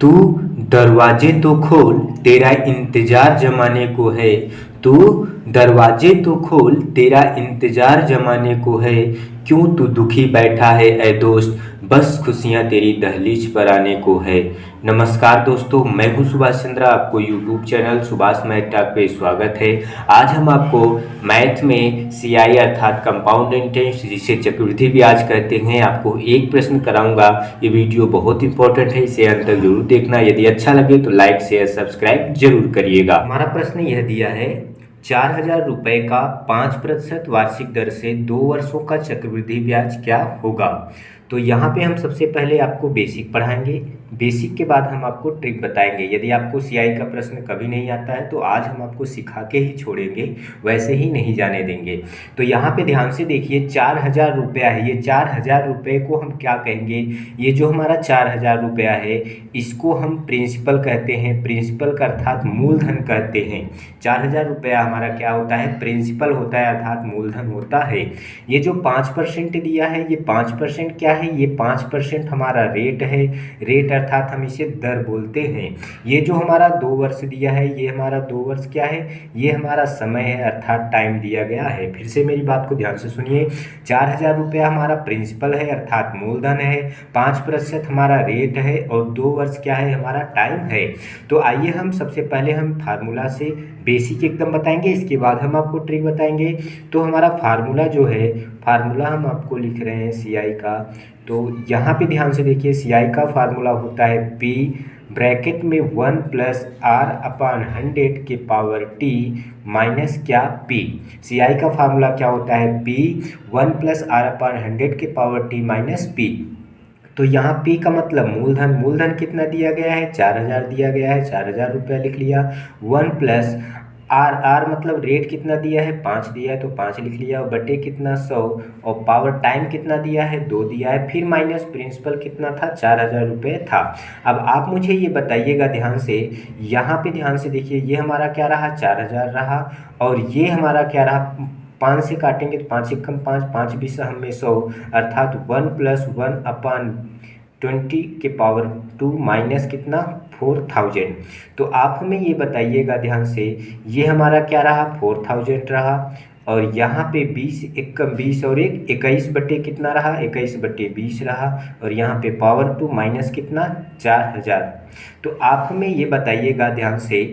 तू दरवाजे तो खोल, तेरा इंतजार जमाने को है। तू दरवाजे तो खोल, तेरा इंतजार जमाने को है। क्यों तू दुखी बैठा है ऐ दोस्त, बस खुशियाँ तेरी दहलीज पर आने को है। नमस्कार दोस्तों, मैं हूं सुभाष चंद्रा। आपको YouTube channel Subhash math talk पे स्वागत है। आज हम आपको मैथ में सीआई अर्थात कंपाउंड इंटरेस्ट, जिसे चक्रवृद्धि ब्याज कहते हैं, आपको एक प्रश्न कराऊंगा। ये वीडियो बहुत इंपॉर्टेंट है, इसे अंत तक जरूर देखना। यदि अच्छा लगे तो लाइक शेयर सब्सक्राइब जरूर करिएगा। हमारा प्रश्न यह दिया है, 4,000 रुपये का 5% वार्षिक दर से 2 वर्षों का चक्रवृद्धि ब्याज क्या होगा। तो यहाँ पे हम सबसे पहले आपको बेसिक पढ़ाएंगे। बेसिक के बाद हम आपको ट्रिक बताएंगे। यदि आपको सीआई का प्रश्न कभी नहीं आता है तो आज हम आपको सिखा के ही छोड़ेंगे, वैसे ही नहीं जाने देंगे। तो यहाँ पे ध्यान से देखिए, 4,000 रुपया है। ये 4,000 रुपये को हम क्या कहेंगे, ये जो हमारा 4,000 रुपया है इसको हम प्रिंसिपल कहते हैं। प्रिंसिपल का अर्थात मूलधन कहते हैं। 4,000 रुपया हमारा क्या होता है, प्रिंसिपल होता है अर्थात मूलधन होता है। ये जो 5% दिया है, ये 5% क्या है, ये 5% हमारा रेट है। रेट अर्थात हम इसे दर बोलते हैं। ये जो हमारा 2 वर्ष दिया है, ये हमारा 2 वर्ष क्या है, ये हमारा समय है अर्थात टाइम दिया गया है। फिर से मेरी बात को ध्यान से सुनिए, 4,000 रुपया हमारा प्रिंसिपल है अर्थात मूलधन है, 5% हमारा रेट है और 2 वर्ष क्या है, हमारा टाइम है। तो आइए हम सबसे पहले हम फार्मूला से बेसिक एकदम बताएंगे, इसके बाद हम आपको ट्रिक बताएंगे। तो हमारा फार्मूला जो है, फार्मूला हम आपको लिख रहे हैं सीआई का। तो यहाँ पे ध्यान से देखिए, सीआई का फार्मूला होता है P ब्रैकेट में 1 + R/100 के पावर T माइनस क्या P। सीआई का फार्मूला क्या होता है, P 1 + R/100 के पावर T माइनस P। तो यहाँ P का मतलब मूलधन। मूलधन कितना दिया गया है, 4,000 दिया गया है, 4,000 रुपया लिख लिया। 1 + R मतलब रेट कितना दिया है, 5 दिया है तो 5 लिख लिया, और बटे कितना 100, और पावर टाइम कितना दिया है, 2 दिया है, फिर माइनस प्रिंसिपल कितना था, 4,000 रुपये था। अब आप मुझे ये बताइएगा ध्यान से, यहाँ पे ध्यान से देखिए, ये हमारा क्या रहा, 4,000 रहा, और ये हमारा क्या रहा, 5 से काटेंगे तो 5 × 5, 5 20 हमें 100 अर्थात 1 + 1/20 के पावर 2 माइनस कितना 4,000। तो आप हमें ये बताइएगा ध्यान से, ये हमारा क्या रहा, 4,000 रहा, और यहाँ पे 20 × 20 और 1 21 बटे कितना रहा, 21 बटे 20 रहा, और यहाँ पे पावर 2 माइनस कितना 4,000। तो आप हमें ये बताइएगा ध्यान से,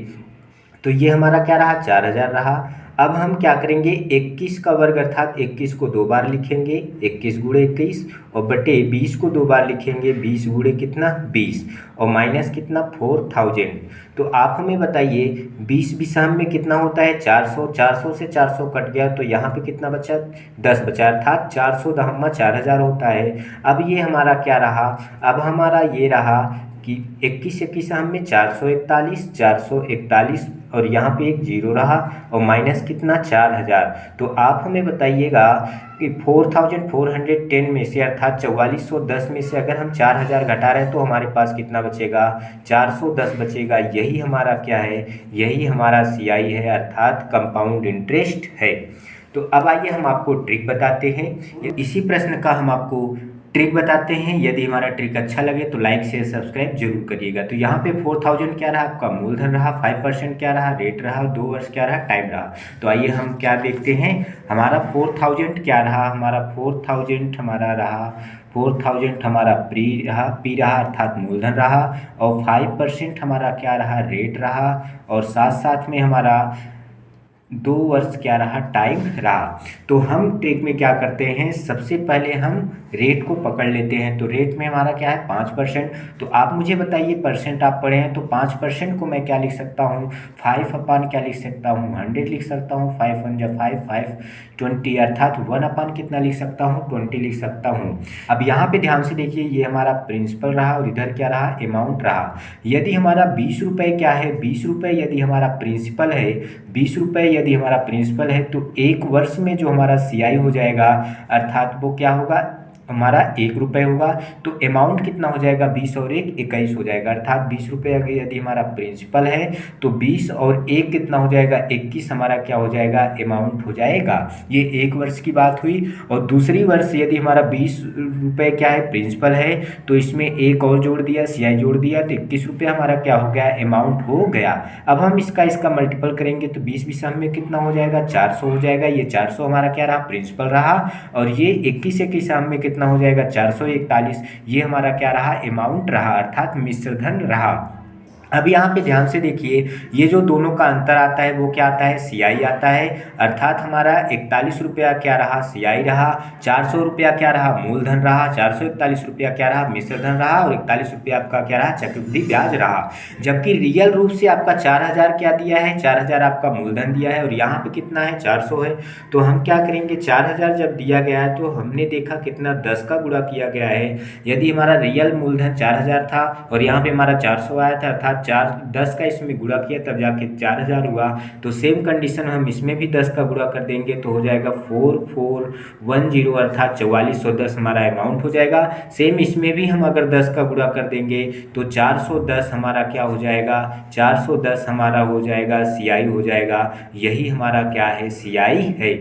तो ये हमारा क्या रहा, 4,000 रहा। अब हम क्या करेंगे, 21 का वर्ग अर्थात 21 को 2 बार लिखेंगे, 21 × 21, और बटे 20 को 2 बार लिखेंगे, 20 × कितना 20, और माइनस कितना 4,000। तो आप हमें बताइए, 20 विषम में कितना होता है, 400, 400 से 400 कट गया तो यहाँ पे कितना बचा, 10 बचा, अर्थात 400 दहम्मा 4,000 होता है। अब ये हमारा क्या रहा, अब हमारा ये रहा कि 21 में 441, 441, और यहाँ पे एक 0 रहा, और माइनस कितना 4,000। तो आप हमें बताइएगा कि 4,410 में से अर्थात 4410 में से अगर हम 4,000 घटा रहे हैं तो हमारे पास कितना बचेगा, 410 बचेगा। यही हमारा क्या है, यही हमारा सीआई है अर्थात कंपाउंड इंटरेस्ट है। तो अब आइए हम आपको ट्रिक बताते हैं। इसी प्रश्न का हम आपको ट्रिक बताते हैं। यदि हमारा ट्रिक अच्छा लगे तो लाइक शेयर सब्सक्राइब जरूर करिएगा। तो यहाँ पे 4,000 क्या रहा, आपका मूलधन रहा, 5% क्या रहा, रेट रहा, 2 वर्ष क्या रहा, टाइम रहा। तो आइए हम क्या देखते हैं, हमारा 4,000 क्या रहा, हमारा 4,000 हमारा रहा, 4,000 हमारा पी रहा अर्थात मूलधन रहा, और 5% हमारा क्या रहा, रेट रहा, और साथ साथ में हमारा 2 वर्ष क्या रहा, टाइम रहा। तो हम ट्रिक में क्या करते हैं, सबसे पहले हम रेट को पकड़ लेते हैं। तो रेट में हमारा क्या है, 5%। तो आप मुझे बताइए, परसेंट आप पढ़े हैं तो 5% को मैं क्या लिख सकता हूँ, 5 क्या लिख सकता हूँ, 100 लिख सकता हूँ। 5 1 × 5 5 20 अर्थात 1 कितना लिख सकता हूँ, 20 लिख सकता हूँ। अब यहाँ पे ध्यान से देखिए, ये हमारा प्रिंसिपल रहा और इधर क्या रहा, अमाउंट रहा। यदि हमारा 20 रुपये क्या है, 20 रुपये यदि हमारा प्रिंसिपल है, 20 रुपये यदि हमारा प्रिंसिपल है, तो 1 वर्ष में जो हमारा सीआई हो जाएगा अर्थात वो क्या होगा, हमारा 1 रुपये होगा। तो अमाउंट कितना कितना हो जाएगा, 20 और 1 21 हो जाएगा, अर्थात 20 रुपये यदि हमारा प्रिंसिपल है तो 20 और 1 कितना हो जाएगा, 21 हमारा क्या हो जाएगा, अमाउंट हो जाएगा। ये 1 वर्ष की बात हुई। और दूसरी वर्ष यदि हमारा 20 रुपये क्या है, प्रिंसिपल है, तो इसमें 1 और जोड़ दिया, CI जोड़ दिया, तो 21 रुपये हमारा क्या हो गया, अमाउंट हो गया। अब हम इसका मल्टीपल करेंगे तो 20 में कितना हो जाएगा, 400 हो जाएगा। ये 400 हमारा क्या रहा, प्रिंसिपल रहा। और ये 21 में कितना हो जाएगा, 441, ये हमारा क्या रहा, अमाउंट रहा, अर्थात मिश्र धन रहा। अब यहाँ पे ध्यान से देखिए, ये जो दोनों का अंतर आता है वो क्या आता है, CI आता है, अर्थात हमारा 41 रुपया क्या रहा, CI रहा, 400 रुपया क्या रहा, मूलधन रहा, 441 रुपया क्या रहा, मिश्र धन रहा, और 41 रुपया आपका क्या रहा, चक्रवृद्धि ब्याज रहा। जबकि रियल रूप से आपका 4000 क्या दिया है, 4000 आपका मूलधन दिया है, और यहाँ पे कितना है, 400 है। तो हम क्या करेंगे, 4000 जब दिया गया है तो हमने देखा कितना 10 का गुणा किया गया है। यदि हमारा रियल मूलधन 4000 था और यहाँ पे हमारा 400 आया था, अर्थात 10 का इसमें गुणा किया तब जाके 4000 हुआ। तो सेम कंडीशन हम इसमें भी 10 का गुणा कर देंगे तो हो जाएगा 4410, अर्थात 4410 हमारा अमाउंट हो जाएगा। सेम इसमें भी हम अगर 10 का गुणा कर देंगे तो 410 हमारा क्या हो जाएगा, 410 हमारा हो जाएगा CI हो जाएगा। यही हमारा क्या है, CI है।